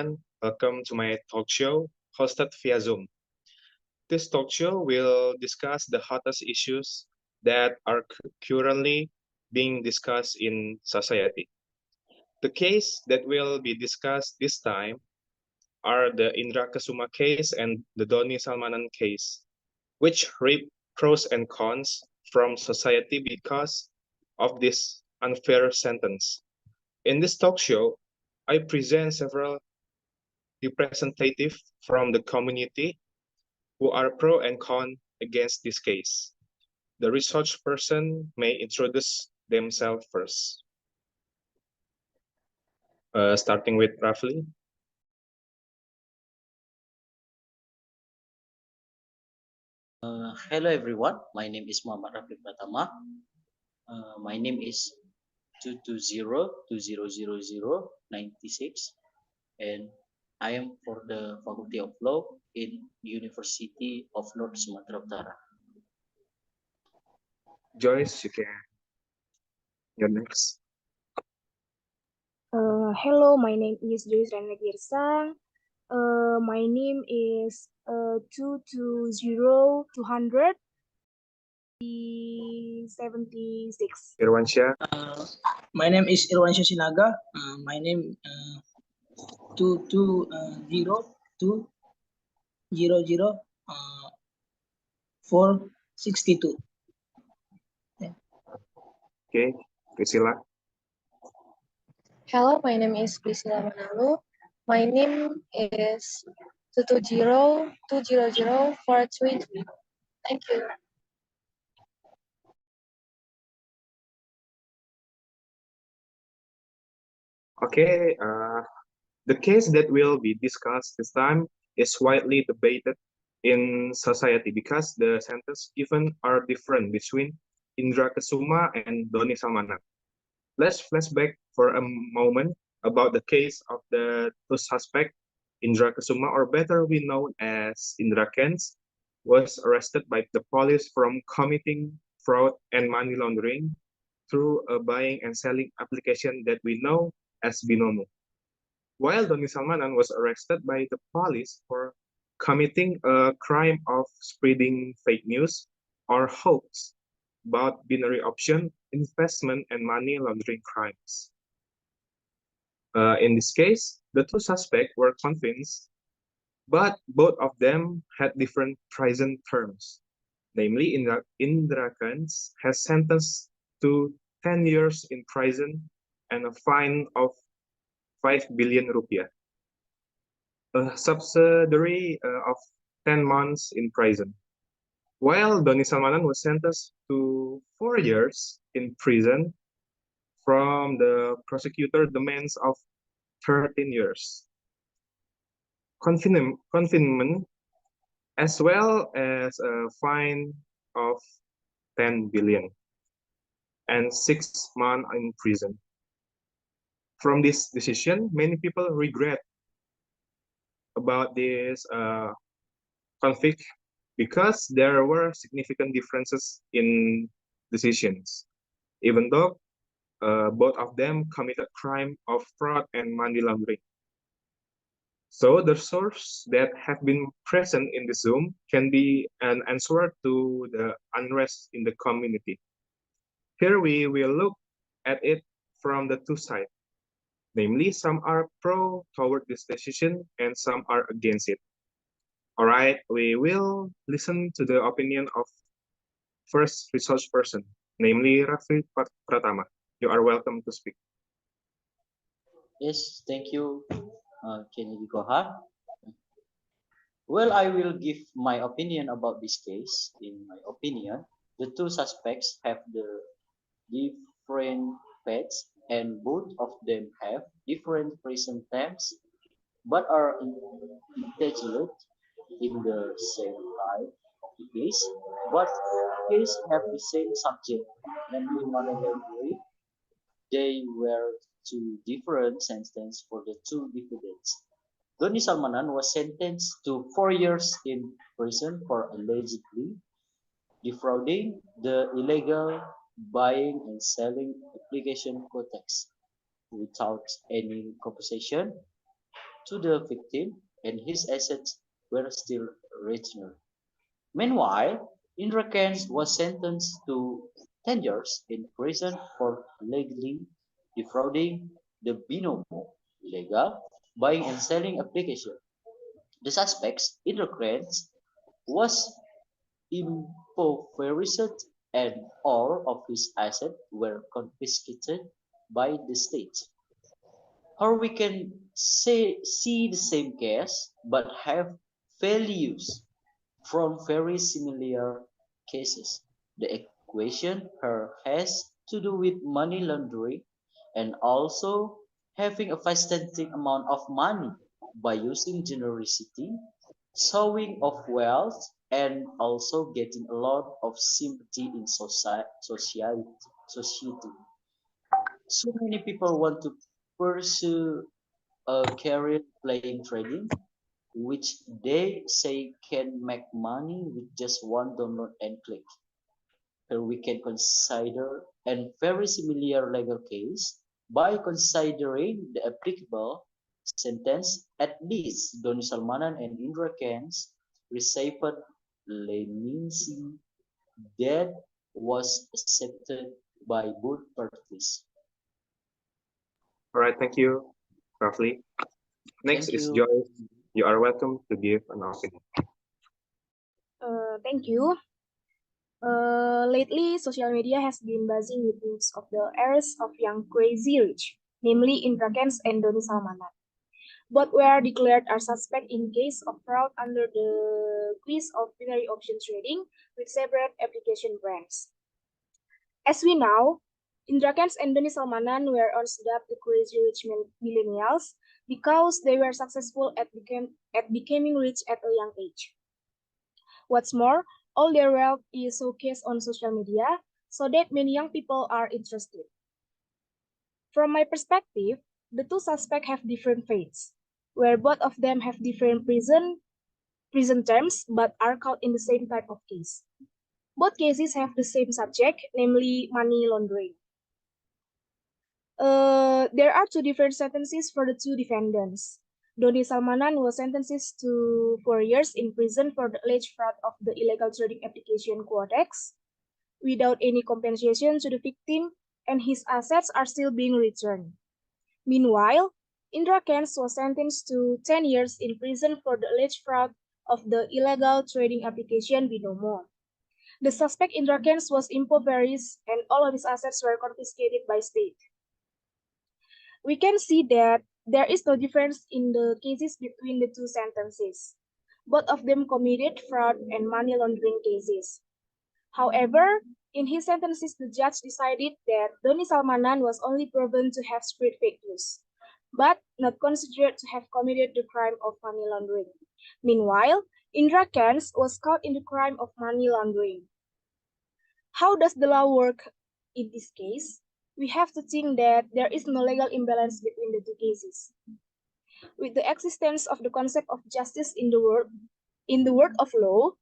everyone. Welcome to my talk show hosted via Zoom. This talk show will discuss the hottest issues that are currently being discussed in society. The case that will be discussed this time are the Indra case and the Doni Salmanan case, which reap pros and cons from society because of this unfair sentence. In this talk show, I present several representatives from the community who are pro and con against this case. The research person may introduce themselves first. Starting with Rafli. Hello everyone, my name is Muhammad Rafli Pratama. My name is 220200096 and I am for the Faculty of Law in University of North Sumatra Utara. Joyce, you're next. Hello, my name is Joyce and Girsang. My name is 220276. Irwansyah. My name is Irwansyah Sinaga. My name 2200462. Okay, Friscilla. Hello, my name is Friscilla Manalu. My name is 220200433. Thank you. Okay, the case that will be discussed this time is widely debated in society because the sentences given are different between Indra and Doni Salmanan. Let's flashback for a moment about the case of the two suspects. Indra or better we known as Indra Kenz, was arrested by the police from committing fraud and money laundering through a buying and selling application that we know as Binomo. While Doni Salmanan was arrested by the police for committing a crime of spreading fake news or hoax about binary option, investment, and money laundering crimes. In this case, the two suspects were convinced, but both of them had different prison terms. Namely, Indra Kenz has sentenced to 10 years in prison and a fine of 5 billion rupiah. A subsidiary of 10 months in prison. While Doni Salmanan was sentenced to 4 years in prison from the prosecutor demands of 13 years. Confinement as well as a fine of 10 billion and 6 months in prison. From this decision, many people regret about this conflict because there were significant differences in decisions, even though both of them committed crime of fraud and money laundering. So the source that have been present in the Zoom can be an answer to the unrest in the community. Here we will look at it from the two sides. Namely, some are pro toward this decision and some are against it. All right, we will listen to the opinion of first research person, namely Rafli Pratama. You are welcome to speak. Yes, thank you, Kennedy Kohar. Well, I will give my opinion about this case. In my opinion, the two suspects have the different fates and both of them have different prison terms but are engaged in the same type of the case, but case have the same subject, namely money laundering. They were two different sentences for the two defendants. Doni Salmanan was sentenced to 4 years in prison for allegedly defrauding the illegal buying and selling application quotas without any compensation. to the victim, and his assets were still returned. Meanwhile, Indra Kenz was sentenced to 10 years in prison for legally defrauding the binomo illegal buying and selling application. The suspects, Indra Kenz, was impoverished and all of his assets were confiscated by the state. Or we can see the same case but have values from very similar cases. The equation here has to do with money laundering and also having a fascinating amount of money by using generosity, showing of wealth, and also getting a lot of sympathy in society. So many people want to pursue a career playing trading, which they say can make money with just one download and click. Here we can consider a very similar legal case by considering the applicable sentence. At least Doni Salmanan and Indra Kenz received leniency that was accepted by both parties. All right, thank you, Rafli. Next Thank is you. Joyce. You are welcome to give an opinion. Thank you. Lately, social media has been buzzing with news of the arrest of young crazy rich, namely Indra Kenz and Doni Salmanan. Both were declared as suspect in case of fraud under the quiz of binary option trading with separate application brands. As we know, Indra Kenz and Doni Salmanan were dubbed the crazy rich millennials because they were successful at becoming rich at a young age. What's more, all their wealth is showcased on social media so that many young people are interested. From my perspective, the two suspects have different fates, where both of them have different prison terms but are caught in the same type of case. Both cases have the same subject, namely money laundering. There are two different sentences for the two defendants. Doni Salmanan was sentenced to 4 years in prison for the alleged fraud of the illegal trading application Quotex without any compensation to the victim, and his assets are still being returned. Meanwhile, Indra Kenz was sentenced to 10 years in prison for the alleged fraud of the illegal trading application Binomo. The suspect Indra Kenz was impoverished and all of his assets were confiscated by state. We can see that there is no difference in the cases between the two sentences. Both of them committed fraud and money laundering cases. However, in his sentences, the judge decided that Doni Salmanan was only proven to have spread fake news, but not considered to have committed the crime of money laundering. Meanwhile, Indra Kenz was caught in the crime of money laundering. How does the law work in this case? We have to think that there is no legal imbalance between the two cases. With the existence of the concept of justice in the world of law,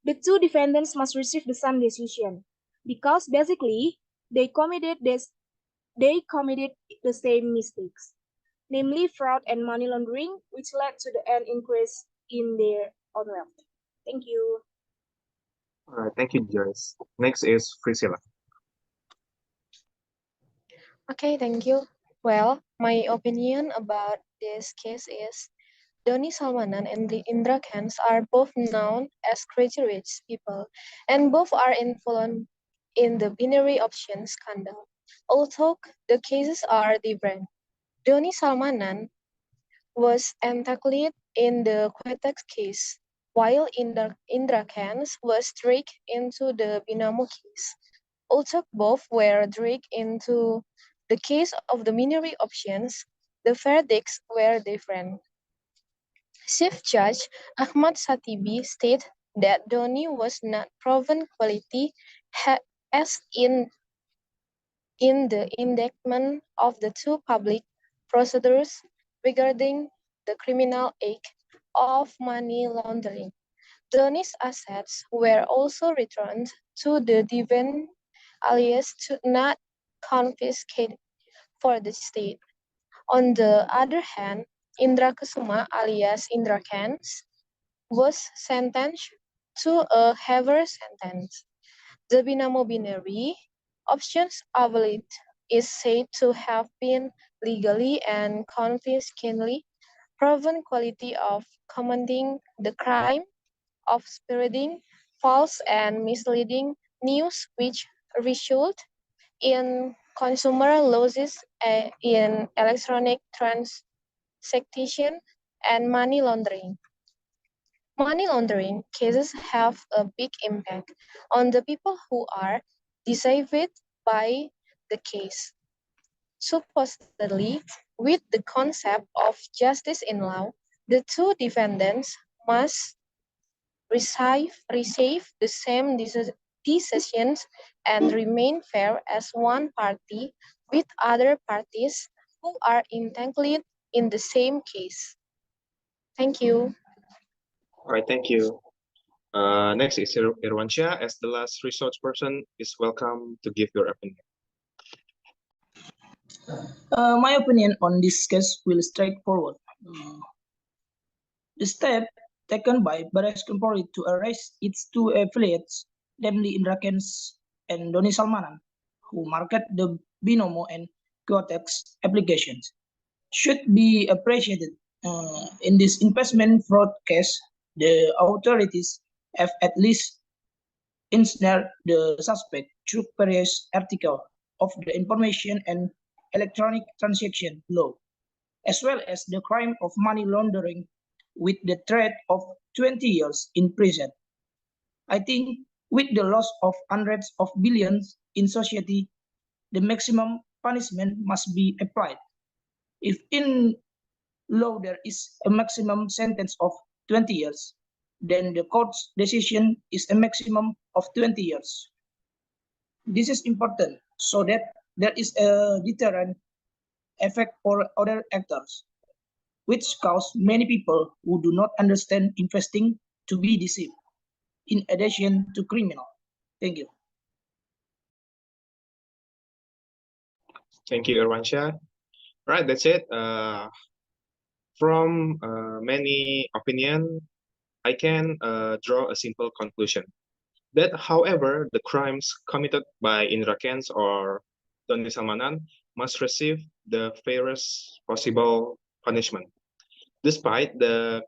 the two defendants must receive the same decision because basically they committed the same mistakes, namely fraud and money laundering, which led to the end increase in their own wealth. Thank you. All right, thank you, Joyce. Next is Friscilla. Okay, thank you. Well, my opinion about this case is Doni Salmanan and Indra Kenz are both known as crazy rich people, and both are involved in the binary option scandal. Although the cases are different, Doni Salmanan was entangled in the Quetex case, while Indra Kenz was dragged into the Binomo case. Although both were dragged into the case of the binary options, the verdicts were different. Chief Judge Ahmad Satibi stated that Doni was not proven guilty as in the indictment of the two public prosecutors regarding the criminal act of money laundering. Doni's assets were also returned to the defendant alias not confiscated for the state. On the other hand, Indra Kesuma alias Indra Kenz was sentenced to a heavier sentence. The binomo binary options availed is said to have been legally and convincingly proven quality of committing the crime of spreading false and misleading news which result in consumer losses in electronic transaction and money laundering. Money laundering cases have a big impact on the people who are deceived by the case. Supposedly, with the concept of justice in law, the two defendants must receive the same decisions and remain fair as one party with other parties who are entangled in the same case. Thank you. All right, thank you. Next is Irwansyah, as the last resource person, is welcome to give your opinion. My opinion on this case will straightforward. The step taken by Baris Kempori to arrest its two affiliates, namely Indra Kenz and Doni Salmanan, who market the Binomo and Quotex applications, should be appreciated. In this investment fraud case, the authorities have at least ensnared the suspect through various articles of the information and electronic transaction law, as well as the crime of money laundering with the threat of 20 years in prison. I think with the loss of hundreds of billions in society, the maximum punishment must be applied. If in law there is a maximum sentence of 20 years, then the court's decision is a maximum of 20 years. This is important so that there is a deterrent effect for other actors, which cause many people who do not understand investing to be deceived, in addition to criminal. Thank you. Thank you, Irwansyah. Right, that's it. From many opinion, I can draw a simple conclusion. That, however, the crimes committed by Indra Kenz or Doni Salmanan must receive the fairest possible punishment. Despite the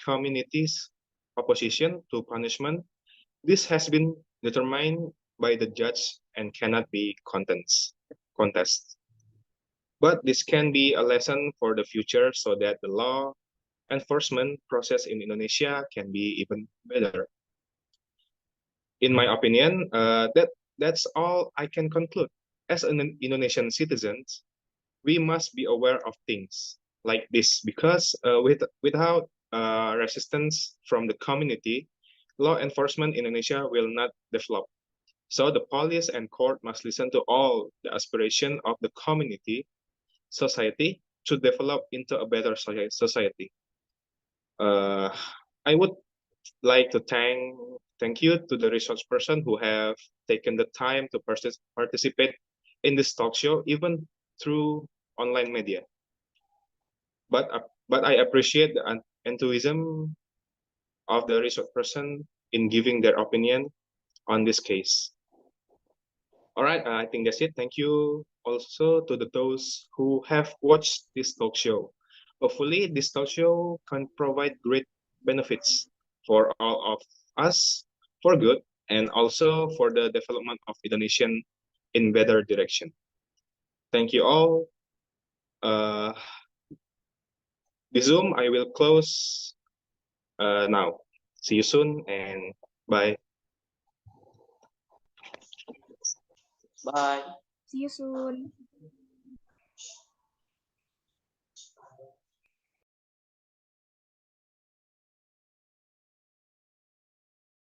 community's opposition to punishment, this has been determined by the judge and cannot be contested. But this can be a lesson for the future so that the law enforcement process in Indonesia can be even better. In my opinion, that's all I can conclude. As an Indonesian citizens, we must be aware of things like this because without resistance from the community, law enforcement in Indonesia will not develop. So the police and court must listen to all the aspiration of the community, society to develop into a better society. I would like to thank you to the resource person who have taken the time to participate in this talk show, even through online media. But I appreciate the enthusiasm of the resource person in giving their opinion on this case. All right, I think that's it. Thank you also to those who have watched this talk show. Hopefully, this talk show can provide great benefits for all of us for good and also for the development of Indonesian in better direction. Thank you all. The Zoom I will close now. See you soon and bye. Bye. See you soon.